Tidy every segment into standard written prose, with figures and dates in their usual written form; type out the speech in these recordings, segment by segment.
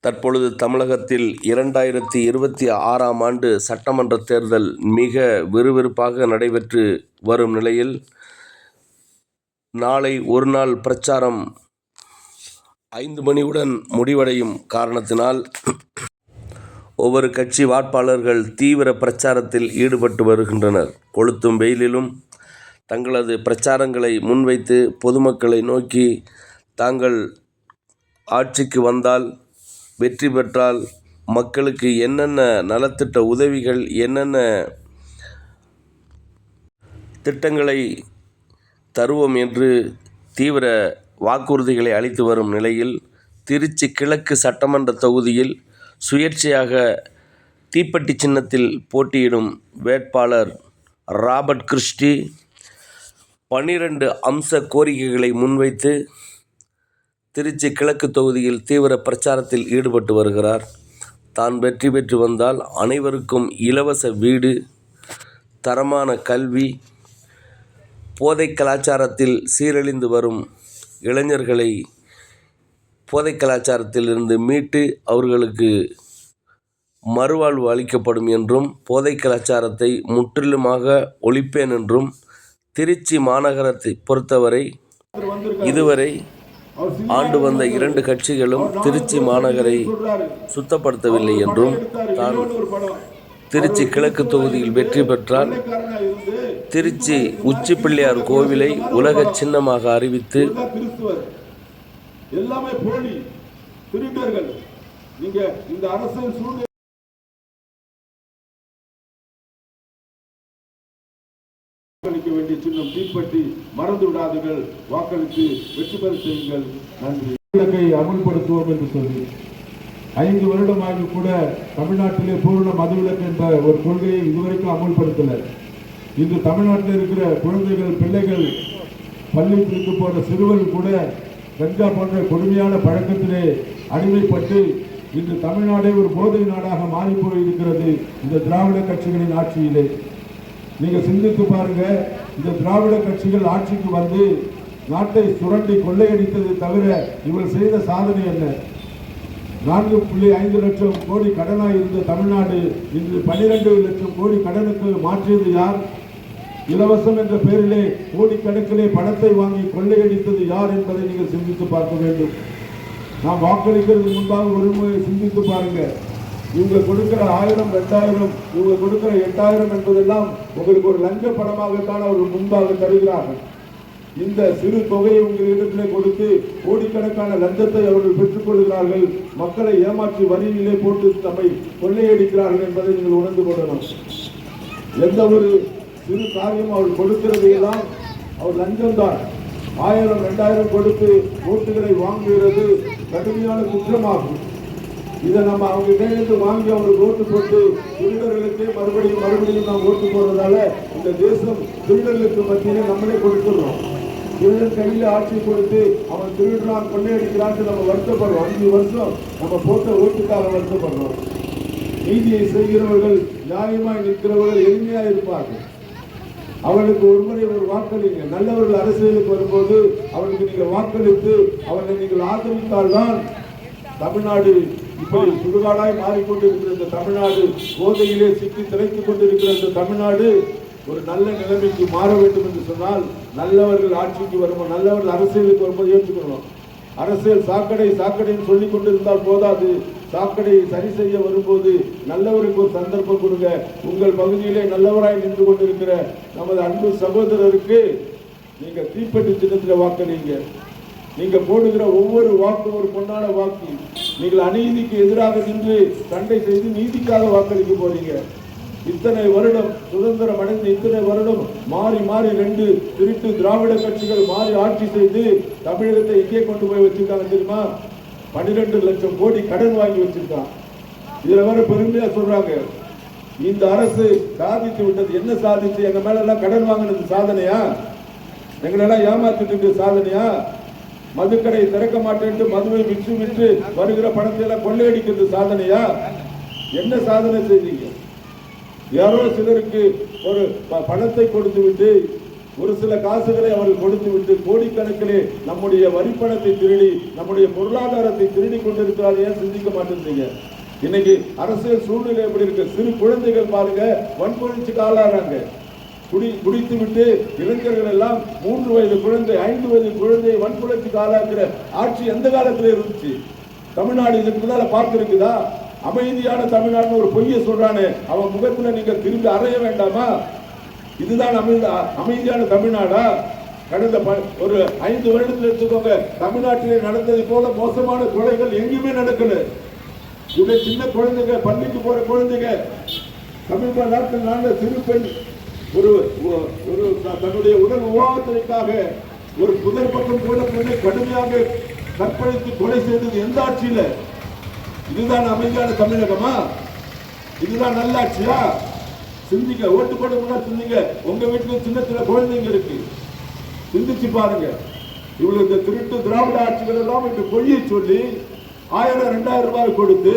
தற்பொழுது தமிழகத்தில் 2026ஆம் ஆண்டு சட்டமன்ற தேர்தல் மிக விறுவிறுப்பாக நடைபெற்று வரும் நிலையில், நாளை ஒருநாள் பிரச்சாரம் 5 மணியுடன் முடிவடையும் காரணத்தினால், ஒவ்வொரு கட்சி வேட்பாளர்கள் தீவிர பிரச்சாரத்தில் ஈடுபட்டு வருகின்றனர். கொளுத்தும் வெயிலிலும் தங்களது பிரச்சாரங்களை முன்வைத்து பொதுமக்களை நோக்கி, தாங்கள் ஆட்சிக்கு வந்தால், வெற்றி பெற்றால் மக்களுக்கு என்னென்ன நலத்திட்ட உதவிகள், என்னென்ன திட்டங்களை தருவோம் என்று தீவிர வாக்குறுதிகளை அளித்து வரும் நிலையில், திருச்சி கிழக்கு சட்டமன்ற தொகுதியில் சுயேட்சையாக தீப்பெட்டி சின்னத்தில் போட்டியிடும் வேட்பாளர் ராபர்ட் கிறிஸ்டி 12 அம்ச கோரிக்கைகளை முன்வைத்து திருச்சி கிழக்கு தொகுதியில் தீவிர பிரச்சாரத்தில் ஈடுபட்டு வருகிறார். தான் வெற்றி பெற்று வந்தால் அனைவருக்கும் இலவச வீடு, தரமான கல்வி, போதை கலாச்சாரத்தில் சீரழிந்து வரும் இளைஞர்களை போதை கலாச்சாரத்திலிருந்து மீட்டு அவர்களுக்கு மறுவாழ்வு அளிக்கப்படும் என்றும், போதை கலாச்சாரத்தை முற்றிலுமாக ஒழிப்பேன் என்றும், திருச்சி மாநகரத்தை பொறுத்தவரை இதுவரை ஆண்டு வந்த 2 கட்சிகளும் திருச்சி மாநகரை சுத்தப்படுத்தவில்லை என்றும், தான் திருச்சி கிழக்கு தொகுதியில் வெற்றி பெற்றால் திருச்சி உச்சி பிள்ளையார் கோவிலை உலக சின்னமாக அறிவித்து வாக்களிக்க வேண்டிய சின்னம் தீப்பெட்டி, மறந்து விடாதீர்கள், வாக்களித்து வெற்றி பெற செய்யுங்கள். நன்றி. விலக்கை அமுல்படுத்துவோம் என்று சொல்லி 5 வருடமாக கூட தமிழ்நாட்டிலே பூரண மதுவிலக்கு என்ற ஒரு கொள்கையை இதுவரைக்கும் அமுல்படுத்தல. இன்று தமிழ்நாட்டில் இருக்கிற குழந்தைகள், பிள்ளைகள், பள்ளிக்கு போன சிறுவர்கள் கூட கஞ்சா போன்ற கொடுமையான பழக்கத்திலே அடிமைப்பட்டு இன்று தமிழ்நாடே ஒரு போதை நாடாக மாறி போயிருக்கிறது இந்த திராவிட கட்சிகளின் ஆட்சியிலே. நீங்க சிந்தித்து பாருங்க, இந்த திராவிட கட்சிகள் ஆட்சிக்கு வந்து நாட்டை சுரண்டி கொள்ளையடித்தது தவிர இவர்கள் செய்த சாதனை என்ன? 4.5 லட்சம் கோடி கடனாக இருந்த தமிழ்நாடு இன்று 12 லட்சம் கோடி கடனுக்கு மாற்றியது யார்? இலவசம் என்ற பெயரிலே கோடிக்கணக்கிலே பணத்தை வாங்கி கொள்ளையடித்தது யார் என்பதை நீங்கள் சிந்தித்து பார்க்க வேண்டும். நாம் வாக்களிக்கிறது முன்பாக ஒரு முறை சிந்தித்து பாருங்க. இவங்க கொடுக்கிற 1000, 2000, இவங்க கொடுக்கிற 8000 என்பதெல்லாம் உங்களுக்கு ஒரு லஞ்ச பணமாகத்தான் அவர்கள் முன்பாக தருகிறார்கள். இந்த சிறு தொகையை உங்களிடத்திலே கொடுத்து கோடிக்கணக்கான லஞ்சத்தை அவர்கள் பெற்றுக் கொள்கிறார்கள். மக்களை ஏமாற்றி வரியிலே போட்டு நம்மை கொள்ளையடிக்கிறார்கள் என்பதை நீங்கள் உணர்ந்து கொள்ளணும். எந்த ஒரு சிறு காரியம் அவர்கள் கொடுக்கிறது எல்லாம் அவர் லஞ்சம்தான். 1000, 2000 கொடுத்து ஓட்டுகளை வாங்குகிறது கடுமையான குற்றமாகும். இதை நம்ம அவங்க கையிலிருந்து வாங்கி அவங்களுக்கு ஓட்டு போட்டு திருடர்களுக்கே மறுபடியும் நாம் ஓட்டு போடுறதால இந்த தேசம் திருடர்களுக்கு மத்தியிலே நம்மளே கொடுத்துடுறோம். திருடன் கையில் ஆட்சி கொடுத்து அவன் திருடுறான், கொள்ளையடிக்கிறான்னு நம்ம வருத்தப்படுறோம். 5 வருஷம் நம்ம போட்ட ஓட்டுக்காக வருத்தப்படுறோம். நீதியை செய்கிறவர்கள், நியாயமாய் நிற்கிறவர்கள் எளிமையாக இருப்பார்கள். அவர்களுக்கு ஒரு முறை ஒரு வாக்களிங்க. நல்லவர்கள் அரசியலுக்கு வரும்போது அவர்களுக்கு நீங்கள் வாக்களித்து அவர்களை நீங்கள் ஆதரித்தால்தான் தமிழ்நாடு இப்படி சுடுகாடாய் மாறிக்கொண்டிருக்கிற இந்த தமிழ்நாடு, போதையிலே சிக்கி திளைத்துக் கொண்டிருக்கிற இந்த தமிழ்நாடு ஒரு நல்ல நிலைமைக்கு மாற வேண்டும் என்று சொன்னால் நல்லவர்கள் ஆட்சிக்கு வரும்போது, நல்லவர்கள் அரசியலுக்கு வரும்போது ஏற்றுக்கணும். அரசியல் சாக்கடைன்னு சொல்லிக் கொண்டிருந்தால் போதாது. சாக்கடையை சரி செய்ய வரும்போது நல்லவருக்கு ஒரு சந்தர்ப்பம் கொடுங்க. உங்கள் பகுதியிலே நல்லவராய் நின்று கொண்டிருக்கிற நமது அன்பு சகோதரருக்கு நீங்க தீப்பெட்டி சின்னத்தில் வாக்களிங்க. நீங்க போடுகிற ஒவ்வொரு வாக்கும் ஒரு பொன்னான வாக்கு. நீங்கள் அநீதிக்கு எதிராக நின்று சண்டை செய்து நீதிக்காக வாக்களிக்க போறீங்க. இத்தனை வருடம் சுதந்திரம் அடைந்து இத்தனை வருடம் மாறி 2 திருட்டு திராவிட கட்சிகள் மாறி ஆட்சி செய்து தமிழகத்தை எங்கே கொண்டு போய் வச்சிருக்காங்க தெரியுமா? 12 லட்சம் கோடி கடன் வாங்கி வச்சிருக்கான். இதுல வர பெருமையா சொல்றாங்க, இந்த அரசு சாதித்து விட்டது. என்ன சாதிச்சு? எங்க மேல எல்லாம் கடன் வாங்கினது சாதனையா? எங்களெல்லாம் ஏமாத்திட்டு சாதனையா? மதுக்கடை திறக்க மாட்டேன் மதுவை விற்று வருகிற பணத்தை எல்லாம் கொள்ளையடிக்கிறது சாதனையா? என்ன சாதனை செய்தீங்க? யாரோ சிலருக்கு ஒரு பணத்தை கொடுத்து விட்டு ஒரு சில காசுகளை அவர்கள் கொடுத்து விட்டு கோடிக்கணக்கிலே நம்முடைய வரிப்பணத்தை திருடி நம்முடைய பொருளாதாரத்தை திருடி கொண்டிருக்கிறார். ஏன் சிந்திக்க மாட்டேன்றீங்க? இன்னைக்கு அரசியல் சூழ்நிலை எப்படி இருக்கு? சிறு குழந்தைகள் பாருங்க வன்புணர்ச்சிக்கு ஆளாகிறாங்க. குடித்து விட்டு இளைஞர்கள் எல்லாம் 3 வயது குழந்தை 5 வயது குழந்தை வன்புணர்ச்சிக்கு ஆளாக்குற ஆட்சி எந்த காலத்துல இருந்துச்சு? தமிழ்நாடு இதுக்கு முன்னால பார்த்திருக்குதா? அமைதியான தமிழ்நாடு ஒரு பொய்யை சொல்றானே, அவன் முகத்துல நீங்க திரும்பி அறைய வேண்டாமா? இதுதான் அமைதியான தமிழ்நாடா? கடந்த ஒரு 5 வருடத்தில் எடுத்துக்கோங்க, தமிழ்நாட்டிலே நடந்தது போல மோசமான கொலைகள் எங்கேயுமே நடக்கல. இவருடைய சின்ன குழந்தைங்க, பள்ளிக்கு போற குழந்தைங்க, சமீப நாட்கள் நடந்த சிறு பெண் ஒரு தன்னுடைய உடல் உபாவத்திற்காக ஒரு புதர் பக்கம் கூட பெண்ணை கடுமையாக கற்பழித்து கொலை செய்தது எந்த ஆட்சியில? இதுதான் அமைதியான தமிழகமா? இதுதான் நல்லாட்சியா? சிந்திங்க. ஓட்டு போட முன்னாடி சிந்திங்க. உங்க வீட்டுல சின்ன சின்ன குழந்தைங்க இருக்கு, சிந்திச்சு பாருங்க. இவ்வளவு இந்த திருட்டு திராவிட ஆட்சிகள் எல்லாம் இன்று பொய்யை சொல்லி 1000 2000 ரூபாய் கொடுத்து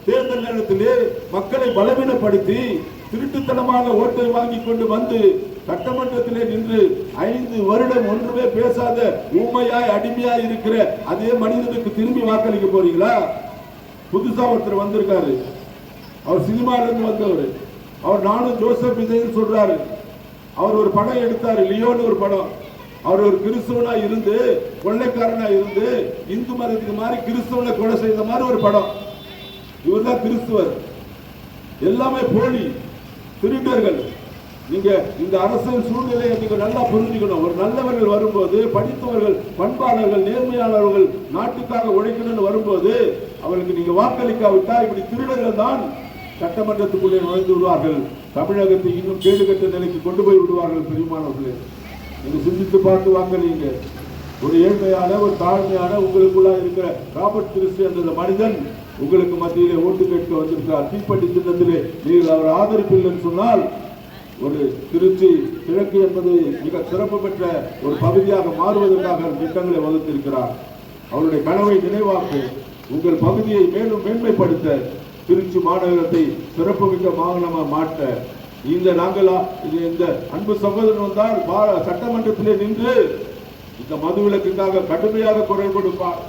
தேர்தல் நேரத்திலே மக்களை பலவீனப்படுத்தி திருட்டுத்தனமாக ஓட்டை வாங்கி கொண்டு வந்து சட்டமன்றத்திலே நின்று 5 வருடம் ஒன்றுமே பேசாத ஊமையாய் அடிமையாய் இருக்கிற அதே மனிதனுக்கு திரும்பி வாக்களிக்க போறீங்களா? புதுசா ஒருத்தர் வந்திருக்காரு, அவர் சினிமால இருந்து வந்தவர். அவர் நானும் ஜோசப் விஜய் சொல்றாரு. அவர் ஒரு படம் எடுத்தாரு, லியோன்னு ஒரு படம். அவர் ஒரு கிறிஸ்தவனா இருந்து கொள்ளைக்காரனா இருந்து இந்து மதத்துக்கு மாறி கிறிஸ்தவனை கொலை செய்த மாதிரி ஒரு படம். இவர் தான் கிறிஸ்துவர். எல்லாமே போலி, திருடர்கள். நீங்க இந்த அரசியல் சூழ்நிலையை நீங்க நல்லா புரிஞ்சுக்கணும். ஒரு நல்லவர்கள் வரும்போது, படித்தவர்கள், பண்பாளர்கள், நேர்மையாளர்கள், நாட்டுக்காக உழைக்கணும்னு வரும்போது அவர்களுக்கு நீங்க வாக்களிக்காவிட்டா இப்படி திருடர்கள் தான் சட்டமன்றத்துக்குள்ளே நுழைந்து விடுவார்கள். தமிழகத்தை இன்னும் கேடுகட்ட நிலைக்கு கொண்டு போய் விடுவார்கள். பிரியமானவர்களே, நீங்க சிந்தித்து பார்த்து வாக்களிங்க. ஒரு ஏழ்மையான, ஒரு தாழ்மையான, உங்களுக்குள்ள இருக்கிற ராபர்ட் கிறிஸ்டி என்ற மனிதன் உங்களுக்கு மத்தியிலே ஓட்டு கேட்க வந்திருக்கிறார். தீப்பெட்டி சின்னத்திலே நீங்கள் அவர் ஆதரிப்பீர்கள் சொன்னால் ஒரு திருச்சி கிழக்கு என்பது மிக சிறப்பு பெற்ற ஒரு பகுதியாக மாறுவதற்காக திட்டங்களை வகுத்திருக்கிறார். அவருடைய கனவை நினைவாக்க, உங்கள் பகுதியை மேலும் மேன்மைப்படுத்த, திருச்சி மாநகரத்தை சிறப்புமிக்க மாகாணமாக மாற்ற இந்த அன்பு சகோதரன் வந்தால் சட்டமன்றத்திலே நின்று இந்த மதுவிலக்குக்காக கடுமையாக குரல் கொடுப்பார்.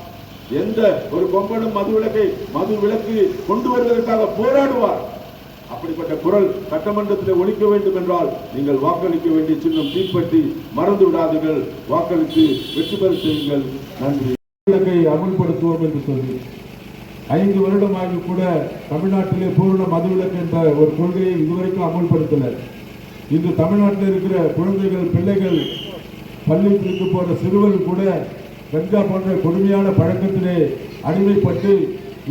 எந்த ஒரு கொம்பனும் மதுவிலக்கு கொண்டு வருவதற்காக போராடுவார். அப்படிப்பட்ட குரல் சட்டமன்றத்தில் ஒலிக்க வேண்டும் என்றால் நீங்கள் வாக்களிக்க வேண்டிய சின்னம் தீப்பெட்டி. மறந்து விடாதீர்கள், வாக்களித்து வெற்றி பெற செய்யுங்கள். நன்றி. விலக்கை அமல்படுத்துவோம் என்று சொல்லி 5 வருடமாக கூட தமிழ்நாட்டிலே பூர்ண மதுவிலக்கு என்ற ஒரு கொள்கையை இதுவரைக்கும் அமல்படுத்தல. இன்று தமிழ்நாட்டில் இருக்கிற குழந்தைகள், பிள்ளைகள், பள்ளிக்கு போற சிறுவர்கள் கூட கஞ்சா போன்ற கொடுமையான பழக்கத்திலே அடிமைப்பட்டு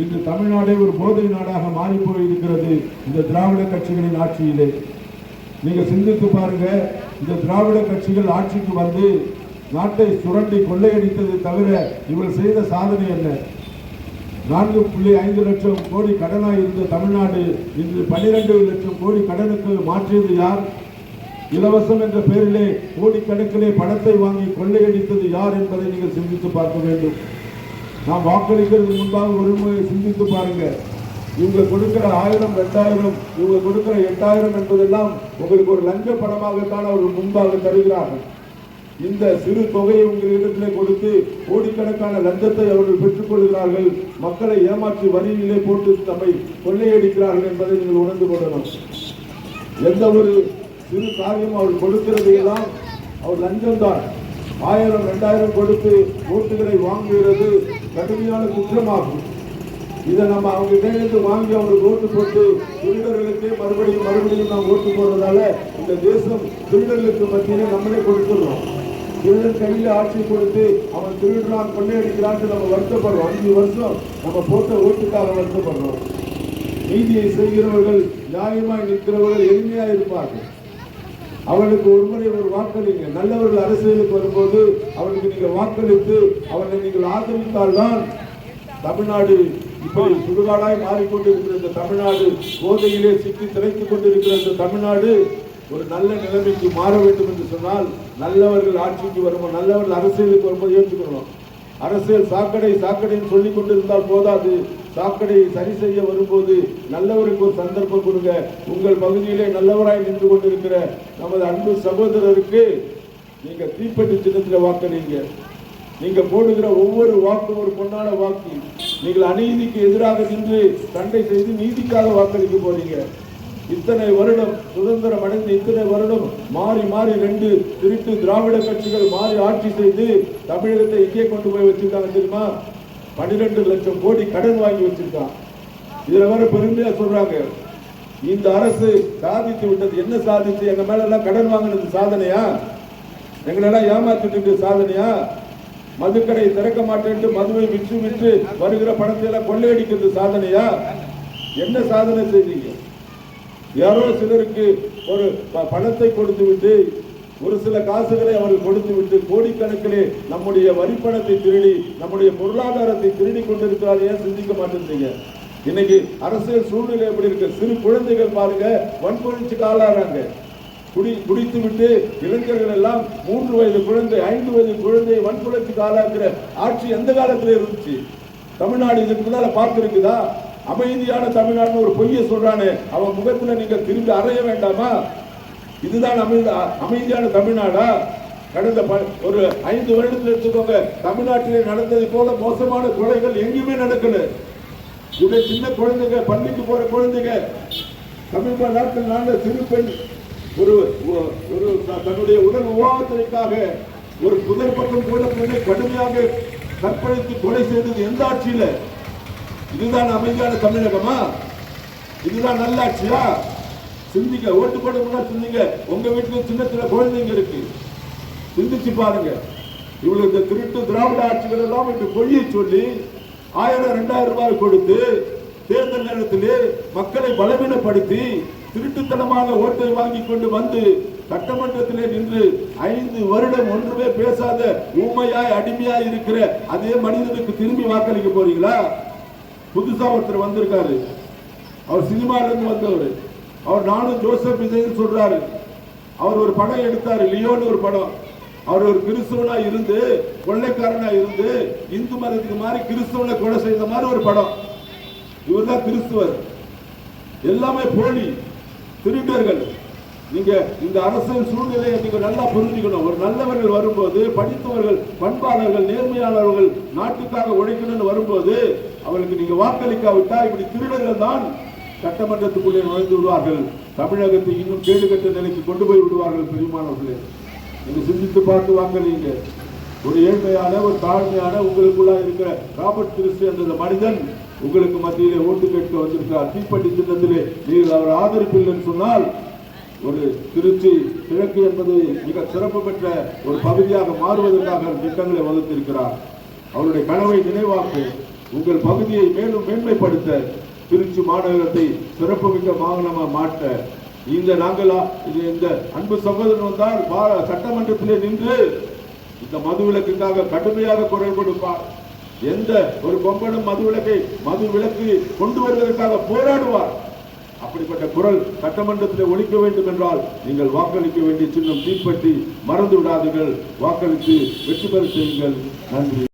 இன்று தமிழ்நாடே ஒரு போதை நாடாக மாறி போயிருக்கிறது இந்த திராவிட கட்சிகளின் ஆட்சியிலே. நீங்க சிந்தித்து பாருங்க, இந்த திராவிட கட்சிகள் ஆட்சிக்கு வந்து நாட்டை சுரண்டி கொள்ளையடித்தது தவிர இவர்கள் செய்த சாதனை என்ன? 4.5 லட்சம் கோடி கடனாக இருந்த தமிழ்நாடு இன்று 12 லட்சம் கோடி கடனுக்கு மாற்றியது யார்? இலவசம் என்ற பெயரிலே கோடிக்கணக்கிலே பணத்தை வாங்கி கொள்ளையடித்தது யார் என்பதை நீங்கள் சிந்தித்து பார்க்க வேண்டும். நாம் வாக்களிக்கிறதுக்கு முன்பாக ஒரு முறை சிந்தித்து பாருங்க. இவங்க கொடுக்கிற 1000 2000, இவங்க கொடுக்கிற 8000 என்பதெல்லாம் உங்களுக்கு ஒரு லஞ்ச பணமாகத்தான் அவர்கள் முன்பாக தருகிறார்கள். இந்த சிறு தொகையை உங்களிடத்திலே கொடுத்து கோடிக்கணக்கான லஞ்சத்தை அவர்கள் பெற்றுக் கொள்கிறார்கள். மக்களை ஏமாற்றி வரியிலே போட்டு நம்மை கொள்ளையடிக்கிறார்கள் என்பதை நீங்கள் உணர்ந்து கொள்ளணும். எந்த ஒரு சிறு காரியம் அவர் கொடுக்கிறது எல்லாம் அவர் லஞ்சம்தான். 1000 2000 கொடுத்து ஓட்டுகளை வாங்குகிறது கடுமையான குற்றமாகும். இதை நம்ம அவங்க இடையிலிருந்து வாங்கி அவங்களுக்கு ஓட்டு போட்டு திருடர்களுக்கு மறுபடியும் நாம் ஓட்டு போடுறதால இந்த தேசம் திருடர்களுக்கு மத்தியிலே நம்மளே கொடுத்துடுறோம். திருடன் கையில் ஆட்சி கொடுத்து அவன் திருடுறான், கொள்ளையடிக்கிறான் நம்ம வருத்தப்படுறோம். 5 வருஷம் நம்ம போட்ட ஓட்டுக்காக வருத்தப்படுறோம். நீதியை செய்கிறவர்கள், நியாயமாய் நிற்கிறவர்கள் எளிமையாக இருப்பார்கள். அவர்களுக்கு ஒரு முறை ஒரு வாக்களிங்க. நல்லவர்கள் அரசியலுக்கு வரும்போது அவர்களுக்கு நீங்கள் வாக்களித்து அவர்களை நீங்கள் ஆதரித்தால்தான் தமிழ்நாடு இப்படி சுடுகாடாய் மாறிக்கொண்டிருக்கிற இந்த தமிழ்நாடு, போதையிலே சிக்கி திளைத்துக் கொண்டிருக்கிற இந்த தமிழ்நாடு ஒரு நல்ல நிலைமைக்கு மாற வேண்டும் என்று சொன்னால் நல்லவர்கள் ஆட்சிக்கு வரும்போது, நல்லவர்கள் அரசியலுக்கு வரும்போது ஏற்றுக்கணும். அரசியல் சாக்கடைன்னு சொல்லிக் கொண்டிருந்தால் போதாது. சாக்கடையை சரி செய்ய வரும்போது நல்லவருக்கு ஒரு சந்தர்ப்பம் கொடுங்க. உங்கள் பகுதியிலே நல்லவராய் நின்று கொண்டிருக்கிற நமது அன்பு சகோதரருக்கு நீங்க தீப்பெட்டி சின்னத்தில் வாக்களிங்க. நீங்க போடுகிற ஒவ்வொரு வாக்கும் ஒரு பொன்னான வாக்கு. நீங்கள் அநீதிக்கு எதிராக நின்று சண்டை செய்து நீதிக்காக வாக்களிக்க போறீங்க. இத்தனை வருடம் சுதந்திரம் அடைந்து இத்தனை வருடம் மாறி மாறி 2 திருட்டு திராவிட கட்சிகள் மாறி ஆட்சி செய்து தமிழகத்தை எங்கே கொண்டு போய் வச்சிருக்காங்க தெரியுமா? 12 லட்சம் கோடி கடன் வாங்கி வச்சிருக்காங்க. இதுல வர பெருமையா சொல்றாங்க, இந்த அரசு சாதித்து விட்டது. என்ன சாதித்து? எங்க மேல எல்லாம் கடன் வாங்கினது சாதனையா? எங்களெல்லாம் ஏமாத்திட்டு சாதனையா? மதுக்கடை திறக்க மாட்டேன்ட்டு மதுவை விற்று வருகிற பணத்தை எல்லாம் கொள்ளையடிக்கிறது சாதனையா? என்ன சாதனை செய்தீங்க? யாரோ சிலருக்கு ஒரு பணத்தை கொடுத்து விட்டு, ஒரு சில காசுகளை அவர்கள் கொடுத்து விட்டு கோடிக்கணக்கிலே நம்முடைய வரிப்பணத்தை திருடி நம்முடைய பொருளாதாரத்தை திருடி கொண்டிருக்கிறார். ஏன் சிந்திக்க மாட்டேன்றீங்க? இன்னைக்கு அரசியல் சூழ்நிலை எப்படி இருக்கு? சிறு குழந்தைகள் பாருங்க வன்புணர்ச்சிக்கு ஆளாறாங்க. குடித்து விட்டு இளைஞர்கள் எல்லாம் 3 வயது குழந்தை 5 வயது குழந்தை வன்புணர்ச்சிக்கு ஆளாக்குற ஆட்சி எந்த காலத்துல இருந்துச்சு? தமிழ்நாடு இதுக்கு முன்னால பார்த்திருக்குதா? அமைதியான தமிழ்நாடுன்னு ஒரு பொய்யை சொல்றானே, அவன் முகத்துல நீங்க திரும்பி அறைய வேண்டாமா? இதுதான் அமைதியான தமிழ்நாடா? கடந்த ஒரு 5 வருடத்தில் எடுத்துக்கோங்க, தமிழ்நாட்டிலே நடந்ததை போல மோசமான கொலைகள் எங்கேயுமே நடக்கல. சின்ன குழந்தைங்க, பள்ளிக்கு போற குழந்தைங்க, சமீப நாட்கள் நாங்க சிறு பெண் ஒரு தன்னுடைய உடல் உபாவத்திற்காக ஒரு புதர் பக்கம் கூட பெண்ணை கடுமையாக கற்பழித்து கொலை செய்தது எந்த ஆட்சியில? இதுதான் அமைதியான தமிழகமா? இதுதான் நல்லாட்சியா? சிந்திங்க. ஓட்டு போட முன்னாடி சிந்திங்க. உங்க வீட்டுல சின்ன சின்ன குழந்தைங்க இருக்கு, சிந்திச்சு பாருங்க. இவ்வளவு இந்த திருட்டு திராவிட ஆட்சிகள் எல்லாம் இன்று பொய்யை சொல்லி 1000 2000 ரூபாய் கொடுத்து தேர்தல் நேரத்திலே மக்களை பலவீனப்படுத்தி திருட்டுத்தனமாக ஓட்டை வாங்கி கொண்டு வந்து சட்டமன்றத்திலே நின்று 5 வருடம் ஒன்றுமே பேசாத ஊமையாய் அடிமையாய் இருக்கிற அதே மனிதனுக்கு திரும்பி வாக்களிக்க போறீங்களா? புதுசா ஒருத்தர் வந்திருக்காரு, அவர் சினிமால இருந்து வந்தவர். அவர் நானும் ஜோசப் விஜய் சொல்றாரு. அவர் ஒரு படம் எடுத்தாரு, லியோன்னு ஒரு படம். அவர் ஒரு கிறிஸ்தவனா இருந்து கொள்ளைக்காரனா இருந்து இந்து மதத்துக்கு மாறி கிறிஸ்தவனை கொலை செய்த மாதிரி ஒரு படம். இவர் தான் கிறிஸ்துவர். எல்லாமே போலி, திருடர்கள். நீங்க இந்த அரசியல் சூழ்நிலையை நீங்க நல்லா புரிஞ்சுக்கணும். ஒரு நல்லவர்கள் வரும்போது, படித்தவர்கள், பண்பாளர்கள், நேர்மையாளர்கள், நாட்டுக்காக உழைக்கணும்னு வரும்போது அவர்களுக்கு நீங்க வாக்களிக்காவிட்டா இப்படி திருடர்கள் தான் சட்டமன்றத்துக்குள்ளே நுழைந்து விடுவார்கள். தமிழகத்தை இன்னும் கேடுகட்ட நிலைக்கு கொண்டு போய் விடுவார்கள். பிரியமானவர்களே, நீங்க சிந்தித்து பார்த்து வாக்களிங்க. ஒரு ஏழ்மையான, ஒரு தாழ்மையான, உங்களுக்குள்ள இருக்கிற ராபர்ட் கிறிஸ்டி என்ற மனிதன் உங்களுக்கு மத்தியிலே ஓட்டு கேட்க வந்திருக்கிறார். தீப்பெட்டி சின்னத்திலே நீங்கள் அவர் ஆதரிப்பில்லைன்னு சொன்னால், ஒரு திருச்சி கிழக்கு என்பது மிக சிறப்பு பெற்ற ஒரு பகுதியாக மாறுவதற்காக திட்டங்களை வகுத்திருக்கிறார். அவருடைய கனவை நினைவாக்க, உங்கள் பகுதியை மேலும் மேன்மைப்படுத்த, திருச்சி மாநகரத்தை சிறப்புமிக்க மாகாணமாக மாற்ற இந்த அன்பு சகோதரன் வந்தால் சட்டமன்றத்திலே நின்று இந்த மதுவிலக்குக்காக கடுமையாக குரல் கொடுப்பார். எந்த ஒரு கொம்பனும் மதுவிலக்கு கொண்டு வருவதற்காக போராடுவார். அப்படிப்பட்ட குரல் சட்டமன்றத்தில் ஒலிக்க வேண்டும் என்றால் நீங்கள் வாக்களிக்க வேண்டிய சின்னம் தீப்பெட்டி. மறந்து விடாதீர்கள். வாக்களித்து வெற்றி பெற செய்யுங்கள். நன்றி.